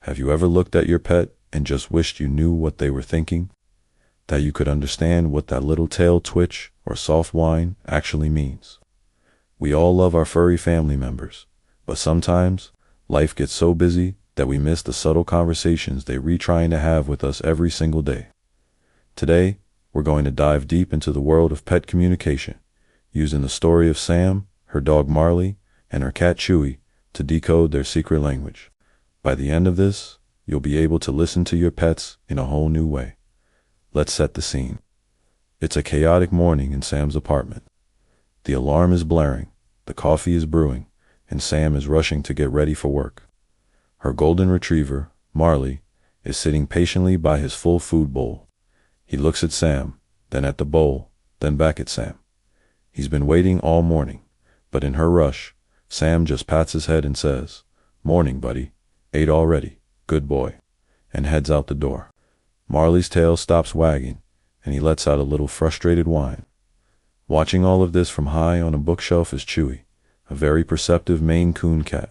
Have you ever looked at your pet and just wished you knew what they were thinking? That you could understand what that little tail twitch or soft whine actually means? We all love our furry family members, but sometimes life gets so busy that we miss the subtle conversations they trying to have with us every single day. Today, we're going to dive deep into the world of pet communication, using the story of Sam, her dog Marley, and her cat Chewie to decode their secret language. By the end of this, you'll be able to listen to your pets in a whole new way. Let's set the scene. It's a chaotic morning in Sam's apartment. The alarm is blaring, the coffee is brewing, and Sam is rushing to get ready for work. Her golden retriever, Marley, is sitting patiently by his full food bowl. He looks at Sam, then at the bowl, then back at Sam. He's been waiting all morning, but in her rush, Sam just pats his head and says, "Morning, buddy. Ate already. Good boy," and heads out the door. Marley's tail stops wagging, and he lets out a little frustrated whine. Watching all of this from high on a bookshelf is Chewie, a very perceptive Maine Coon cat.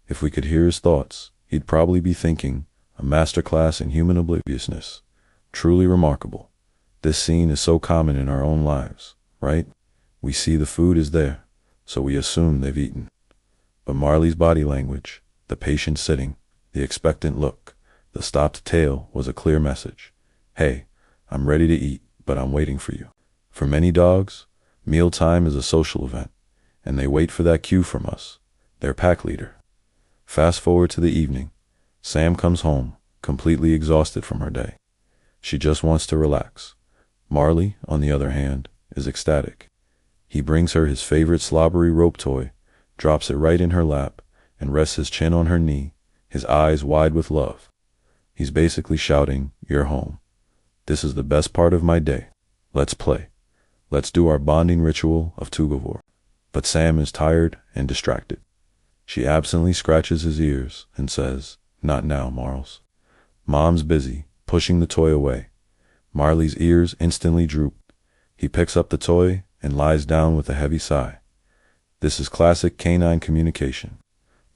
If we could hear his thoughts, he'd probably be thinking, a masterclass in human obliviousness. Truly remarkable. This scene is so common in our own lives, right? We see the food is there, so we assume they've eaten. But Marley's body language, the patient sitting, the expectant look, the stopped tail was a clear message. Hey, I'm ready to eat, but I'm waiting for you. For many dogs, mealtime is a social event, and they wait for that cue from us, their pack leader. Fast forward to the evening. Sam comes home, completely exhausted from her day. She just wants to relax. Marley, on the other hand, is ecstatic. He brings her his favorite slobbery rope toy, drops it right in her lap, and rests his chin on her knee, his eyes wide with love. He's basically shouting, "You're home. This is the best part of my day. Let's play. Let's do our bonding ritual of tug-of-war." But Sam is tired and distracted. She absently scratches his ears and says, "Not now, Marls. Mom's busy, pushing the toy away." Marley's ears instantly droop. He picks up the toy and lies down with a heavy sigh. This is classic canine communication.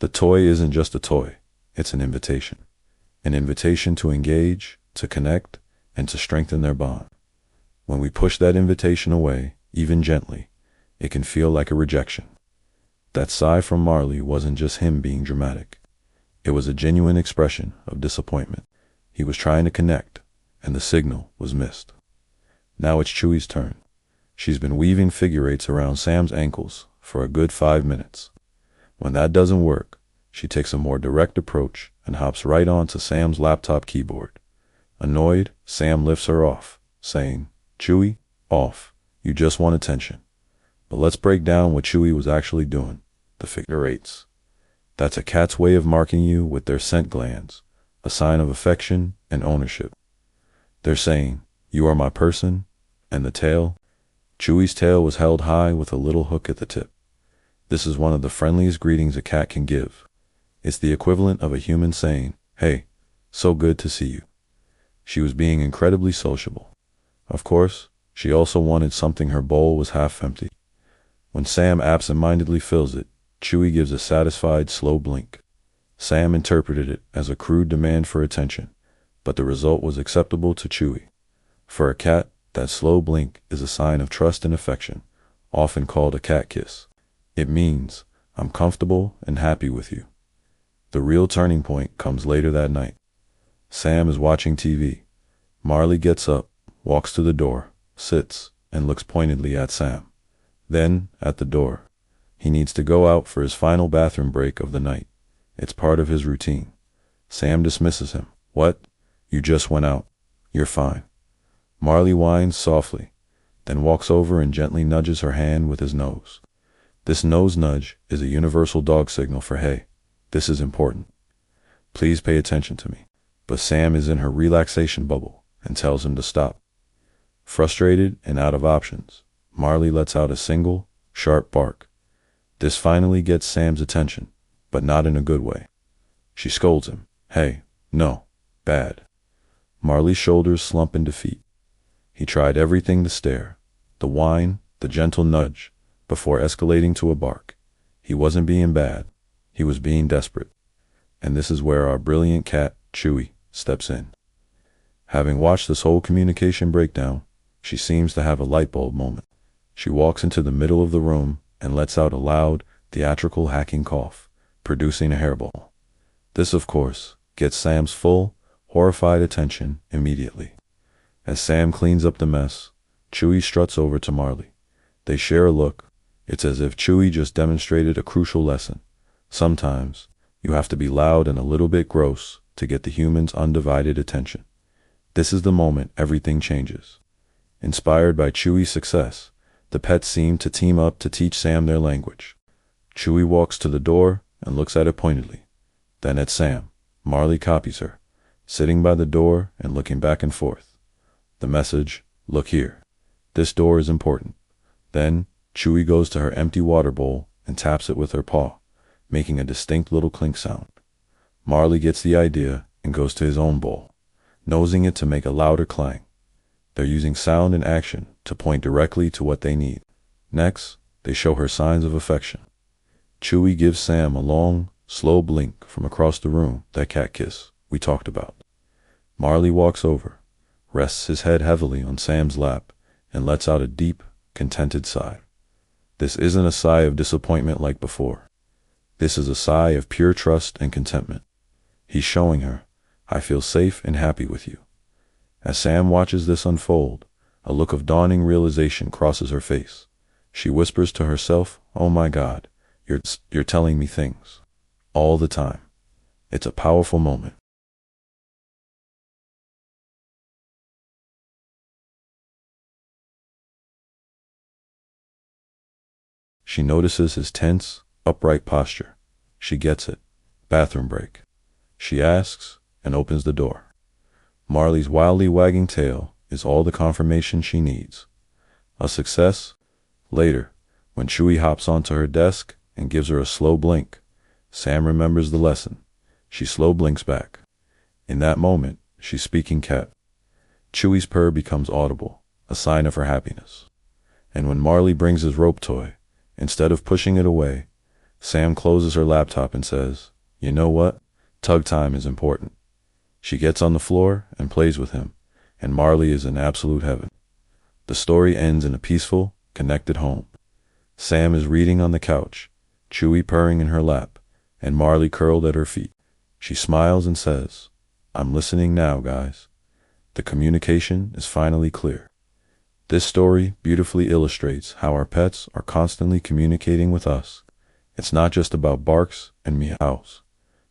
The toy isn't just a toy, it's an invitation. An invitation to engage, to connect, and to strengthen their bond. When we push that invitation away, even gently, it can feel like a rejection. That sigh from Marley wasn't just him being dramatic. It was a genuine expression of disappointment. He was trying to connect, and the signal was missed. Now it's Chewie's turn. She's been weaving figure eights around Sam's ankles for a good 5 minutes. When that doesn't work, she takes a more direct approach and hops right onto Sam's laptop keyboard. Annoyed, Sam lifts her off, saying, "Chewie, off. You just want attention." But let's break down what Chewie was actually doing. The figure eights. That's a cat's way of marking you with their scent glands, a sign of affection and ownership. They're saying, "You are my person," and the tail. Chewie's tail was held high with a little hook at the tip. This is one of the friendliest greetings a cat can give. It's the equivalent of a human saying, "Hey, so good to see you." She was being incredibly sociable. Of course, she also wanted something. Her bowl was half empty. When Sam absent-mindedly fills it, Chewie gives a satisfied, slow blink. Sam interpreted it as a crude demand for attention, but the result was acceptable to Chewie. For a cat, that slow blink is a sign of trust and affection, often called a cat kiss. It means, "I'm comfortable and happy with you." The real turning point comes later that night. Sam is watching TV. Marley gets up, walks to the door, sits, and looks pointedly at Sam. Then, at the door. He needs to go out for his final bathroom break of the night. It's part of his routine. Sam dismisses him. "What? You just went out. You're fine." Marley whines softly, then walks over and gently nudges her hand with his nose. This nose nudge is a universal dog signal for, "Hey, this is important. Please pay attention to me." But Sam is in her relaxation bubble and tells him to stop. Frustrated and out of options, Marley lets out a single, sharp bark. This finally gets Sam's attention, but not in a good way. She scolds him. "Hey, no, bad." Marley's shoulders slump in defeat. He tried everything: the stare, the whine, the gentle nudge, before escalating to a bark. He wasn't being bad. He was being desperate. And this is where our brilliant cat, Chewie, steps in. Having watched this whole communication breakdown, she seems to have a light bulb moment. She walks into the middle of the room and lets out a loud, theatrical hacking cough, producing a hairball. This, of course, gets Sam's full, horrified attention immediately. As Sam cleans up the mess, Chewie struts over to Marley. They share a look. It's as if Chewie just demonstrated a crucial lesson. Sometimes, you have to be loud and a little bit gross to get the human's undivided attention. This is the moment everything changes. Inspired by Chewie's success, the pets seem to team up to teach Sam their language. Chewie walks to the door and looks at it pointedly. Then at Sam. Marley copies her, sitting by the door and looking back and forth. The message, look here. This door is important. Then, Chewie goes to her empty water bowl and taps it with her paw, making a distinct little clink sound. Marley gets the idea and goes to his own bowl, nosing it to make a louder clang. They're using sound and action to point directly to what they need. Next, they show her signs of affection. Chewie gives Sam a long, slow blink from across the room, that cat kiss we talked about. Marley walks over, rests his head heavily on Sam's lap, and lets out a deep, contented sigh. This isn't a sigh of disappointment like before. This is a sigh of pure trust and contentment. He's showing her, I feel safe and happy with you. As Sam watches this unfold, a look of dawning realization crosses her face. She whispers to herself, oh my God, you're telling me things. All the time. It's a powerful moment. She notices his tense, upright posture. She gets it. Bathroom break. She asks and opens the door. Marley's wildly wagging tail is all the confirmation she needs. A success? Later, when Chewie hops onto her desk and gives her a slow blink, Sam remembers the lesson. She slow blinks back. In that moment, she's speaking cat. Chewie's purr becomes audible, a sign of her happiness. And when Marley brings his rope toy, instead of pushing it away, Sam closes her laptop and says, you know what? Tug time is important. She gets on the floor and plays with him, and Marley is in absolute heaven. The story ends in a peaceful, connected home. Sam is reading on the couch, Chewie purring in her lap, and Marley curled at her feet. She smiles and says, I'm listening now, guys. The communication is finally clear. This story beautifully illustrates how our pets are constantly communicating with us. It's not just about barks and meows.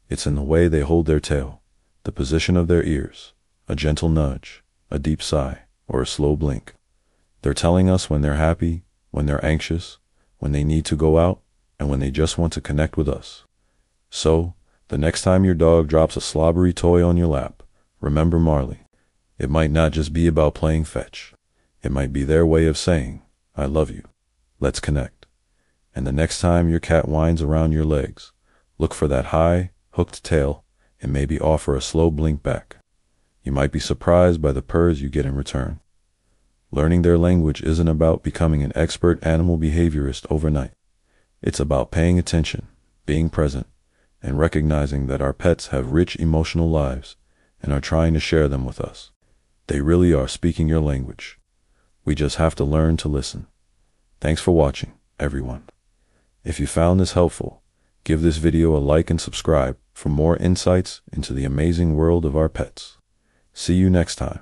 It's in the way they hold their tail, the position of their ears, a gentle nudge, a deep sigh, or a slow blink. They're telling us when they're happy, when they're anxious, when they need to go out, and when they just want to connect with us. So, the next time your dog drops a slobbery toy on your lap, remember Marley. It might not just be about playing fetch. It might be their way of saying, I love you. Let's connect. And the next time your cat whines around your legs, look for that high, hooked tail and maybe offer a slow blink back. You might be surprised by the purrs you get in return. Learning their language isn't about becoming an expert animal behaviorist overnight. It's about paying attention, being present, and recognizing that our pets have rich emotional lives and are trying to share them with us. They really are speaking your language. We just have to learn to listen. Thanks for watching, everyone. If you found this helpful, give this video a like and subscribe for more insights into the amazing world of our pets. See you next time.